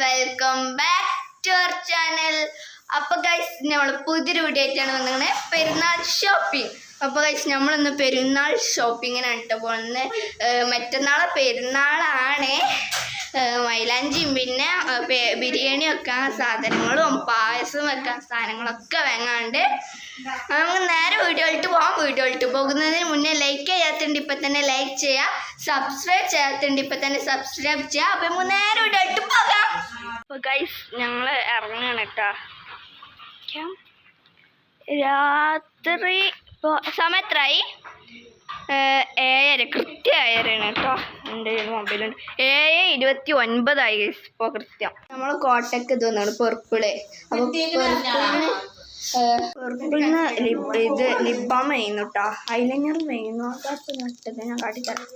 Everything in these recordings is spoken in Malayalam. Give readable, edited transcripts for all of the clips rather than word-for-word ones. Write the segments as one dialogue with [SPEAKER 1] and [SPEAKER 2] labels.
[SPEAKER 1] Welcome back to our channel. അപ്പോൾ ഗൈസ് നമ്മൾ പുതിയൊരു വീഡിയോ ആയിട്ടാണ് വന്നത്, പെരുന്നാൾ ഷോപ്പിംഗ്. അപ്പോൾ ഗൈസ് നമ്മളിന്ന് പെരുന്നാൾ ഷോപ്പിങ്ങിനാണ് കേട്ടോ പോകുന്നത്. മറ്റന്നാളെ പെരുന്നാളാണ്. മൈലാഞ്ചിയും പിന്നെ ബിരിയാണി വെക്കാൻ സാധനങ്ങളും പായസം വെക്കാൻ സാധനങ്ങളൊക്കെ വാങ്ങാണ്ട് നമുക്ക് നേരെ വീഡിയോയിലിട്ട് പോകാം. വീഡിയോയിലിട്ട് പോകുന്നതിന് മുന്നേ ലൈക്ക് ചെയ്യാത്തുണ്ട് ഇപ്പം തന്നെ ലൈക്ക് ചെയ്യുക, സബ്സ്ക്രൈബ് ചെയ്യാത്തുണ്ട് ഇപ്പം തന്നെ സബ്സ്ക്രൈബ് ചെയ്യുക. അപ്പം നമുക്ക് നേരെ വീഡിയോയിലിട്ട് പോകാം. അപ്പോൾ ഗൈസ് ഞങ്ങൾ ഇറങ്ങുകയാണ് കേട്ടോ. രാത്രി ഇപ്പോൾ സമയം എത്രയായി? 7:30, കൃത്യം 7:30 കേട്ടോ. എൻ്റെ മൊബൈലുണ്ട്. 7:29 ഗൈസ് ഇപ്പോൾ കൃത്യം. നമ്മൾ കോട്ടയ്ക്ക് തോന്നാണ് പെർപ്പിള്. അപ്പോൾ പെർപ്പിളിന് ഇത് ലിബാം വേയുന്നു കേട്ടോ. ഐലൈനർ വേയുന്നു. അതൊക്കെ നട്ടത് ഞാൻ കാട്ടിത്തരാം.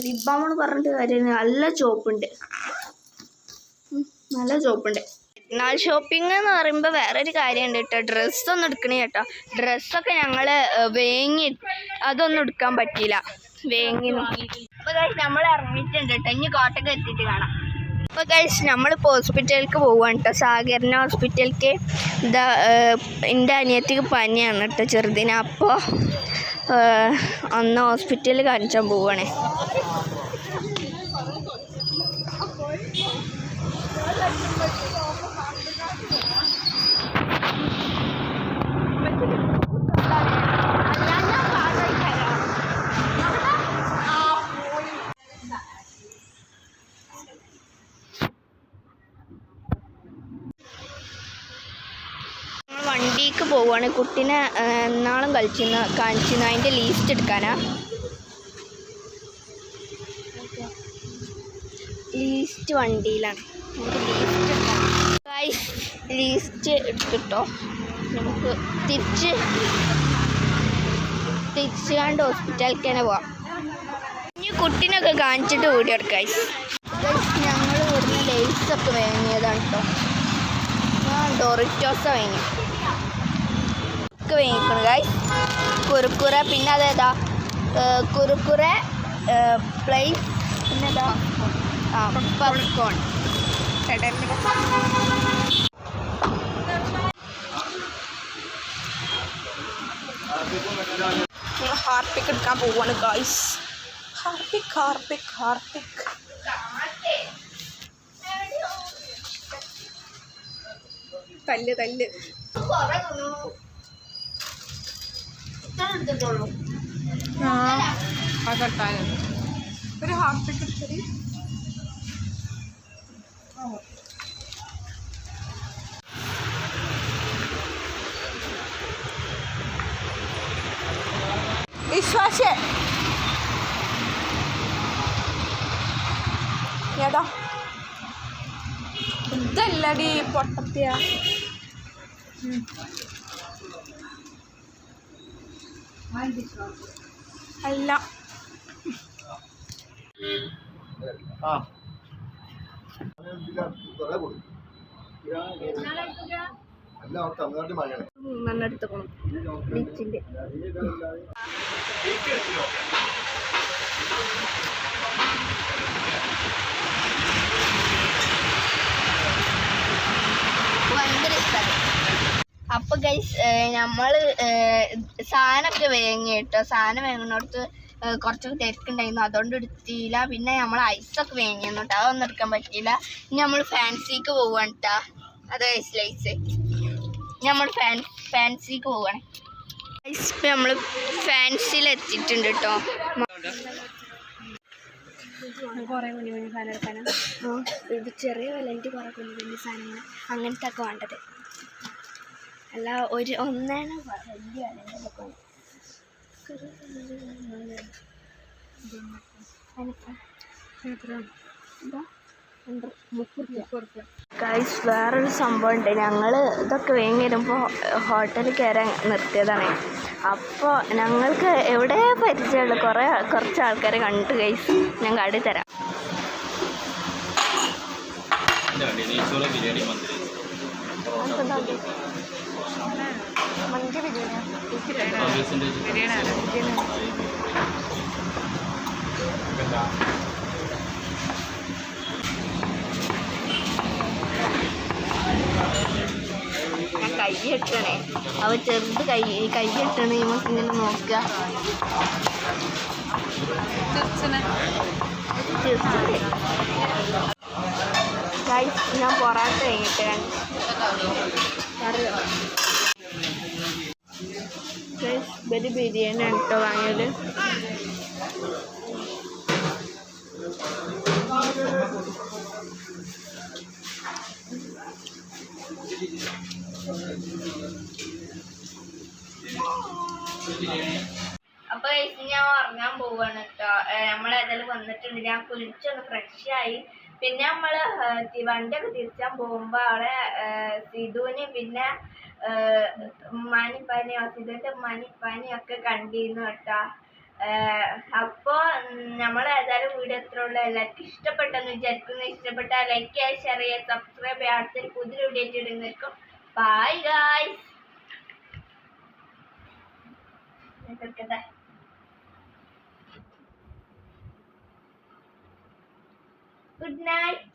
[SPEAKER 1] ലിബാമെന്ന് പറഞ്ഞിട്ട് കാര്യം നല്ല ചോപ്പുണ്ട്, നല്ല ചോപ്പുണ്ട്. പെരുന്നാൾ ഷോപ്പിംഗ് എന്ന് പറയുമ്പോൾ വേറൊരു കാര്യമുണ്ട് കേട്ടോ. ഡ്രസ്സൊന്നും എടുക്കണേ കേട്ടോ. ഡ്രസ്സൊക്കെ ഞങ്ങൾ വേങ്ങി, അതൊന്നും എടുക്കാൻ പറ്റിയില്ല, വേങ്ങി നോക്കി. അപ്പോൾ ഗൈസ് നമ്മൾ ഇറങ്ങിയിട്ടുണ്ട് കേട്ടോ. ഇനി കോട്ടയ്ക്ക് എത്തിയിട്ട് കാണാം. അപ്പോൾ ഗൈസ് നമ്മളിപ്പോൾ ഹോസ്പിറ്റലിലേക്ക് പോവുകയാണ് കേട്ടോ. സാഗരന ഹോസ്പിറ്റലിലേക്ക്. ഇതാ എൻ്റെ അനിയത്തിക്ക് പനിയാണ് കേട്ടോ, ചെറുതിന്. അപ്പോൾ അന്ന് ഹോസ്പിറ്റലിൽ കാണിച്ചാൽ പോവുകയാണേ. വണ്ടിക്ക് പോവുകയാണ്. കുട്ടീനെ എന്നാളും കാണിച്ചിരുന്നു, അതിൻ്റെ ലീസ്റ്റ് എടുക്കാനാ. ലീസ്റ്റ് വണ്ടിയിലാണ്. ലീസ്റ്റ് എടുത്തിട്ടോ. നമുക്ക് തിരിച്ച് കണ്ട് ഹോസ്പിറ്റലിലേക്ക് തന്നെ പോവാം. ഇനി കുട്ടീനൊക്കെ കാണിച്ചിട്ട് വീഡിയോ എടുക്കാം. ഞങ്ങൾ ഇവിടുന്ന് ലേസൊക്കെ വാങ്ങിയതാണ് കേട്ടോ. ഞാൻ ഡോറിറ്റോസ വാങ്ങി ഒക്കെ വാങ്ങിക്കണം ഗൈസ്. കുറുക്കുറ, പിന്നെ അതേതാ കുറുക്കുറ പ്ലേസ്, പിന്നെ ഏതാ പോപ്കോൺ. ഹാർപ്പിക്ക് എടുക്കാൻ പോവാണ് ഗൈസ്. ഹാർപ്പിക്ക് തല്ല് അതെട്ടാലും ഒരു ഹാർപ്പിക്ക് എടുത്തത്. വിശ്വാസേ ഏതാ ഇതല്ലടി പൊട്ടത്തിയ. അല്ല എടുത്തോണം ബീച്ചിൻ്റെ. അപ്പോൾ ഗൈസ് നമ്മൾ സാധനമൊക്കെ വാങ്ങി കേട്ടോ. സാധനം വാങ്ങുന്നിടത്ത് കുറച്ചൊക്കെ തിരക്കുണ്ടായിരുന്നു, അതുകൊണ്ട് എടുത്തില്ല. പിന്നെ നമ്മൾ ഐസൊക്കെ വാങ്ങിയിരുന്നു കേട്ടോ, അതൊന്നും എടുക്കാൻ പറ്റിയില്ല. ഇനി നമ്മൾ ഫാൻസിക്ക് പോവുകയാണ് കേട്ടോ. അത് ലൈസ് നമ്മൾ ഫാൻസിക്ക് പോവുകയാണ്. ഐസ് ഇപ്പം നമ്മൾ ഫാൻസിയിൽ എത്തിയിട്ടുണ്ട് കേട്ടോ. കുറേ കുഞ്ഞു സാധനം എടുക്കാനാണ്. ഇത് ചെറിയ വിലൻ്റെ കുറേ കുഞ്ഞു സാധനങ്ങൾ അങ്ങനത്തെ ഒക്കെ വേണ്ടത്. അല്ല ഒന്നാണ് വലിയ വിലൻ്റെ. ഗൈസ് വേറൊരു സംഭവം ഉണ്ട്. ഞങ്ങൾ ഇതൊക്കെ വേങ്ങി വരുമ്പോൾ ഹോട്ടലിൽ കയറാൻ നിർത്തിയതാണ്. അപ്പോൾ ഞങ്ങൾക്ക് എവിടെ പരിചയമുള്ള കുറച്ച് ആൾക്കാരെ കണ്ടു ഗൈസ്. ഞാൻ കാട്ടി തരാം. മന്തി ബിരിയാണി. കെട്ടണേ. അപ്പോൾ ചെറുത് കൈ കെട്ടണേ നമുക്ക് ഇങ്ങനെ നോക്കുക. ഞാൻ പൊറാട്ട കഴിഞ്ഞിട്ട് ഇവര് ബിരിയാണി ആണ് കേട്ടോ വാങ്ങിയത്. അപ്പൊ ഞാൻ ഉറങ്ങാൻ പോവാണ് കേട്ടോ. നമ്മളേതായാലും വന്നിട്ടുണ്ട്. ഞാൻ കുളിച്ചൊന്ന് ഫ്രഷായി. പിന്നെ നമ്മള് വണ്ടിയൊക്കെ തിരിച്ചാൻ പോകുമ്പോ അവിടെ സിധുവിന് പിന്നെ ഉമ്മാനിപ്പാനെയോ സിധുവിന്റെ ഉമ്മാനിപ്പാനെയും ഒക്കെ കണ്ടിരുന്നു കേട്ടോ. അപ്പോ നമ്മളേതായാലും വീഡിയോ എത്ര ഉള്ളു. എല്ലാവർക്കും ഇഷ്ടപ്പെട്ടെന്ന് വിചാരിക്കുന്നു. ഇഷ്ടപ്പെട്ടാൽ ലൈക്ക് ചെയ്യുക, ഷെയർ ചെയ്യുക, സബ്സ്ക്രൈബ് ചെയ്യുക. അടുത്തൊരു പുതിയ വീഡിയോ ഇടുന്നേക്കും. Bye guys. Good night.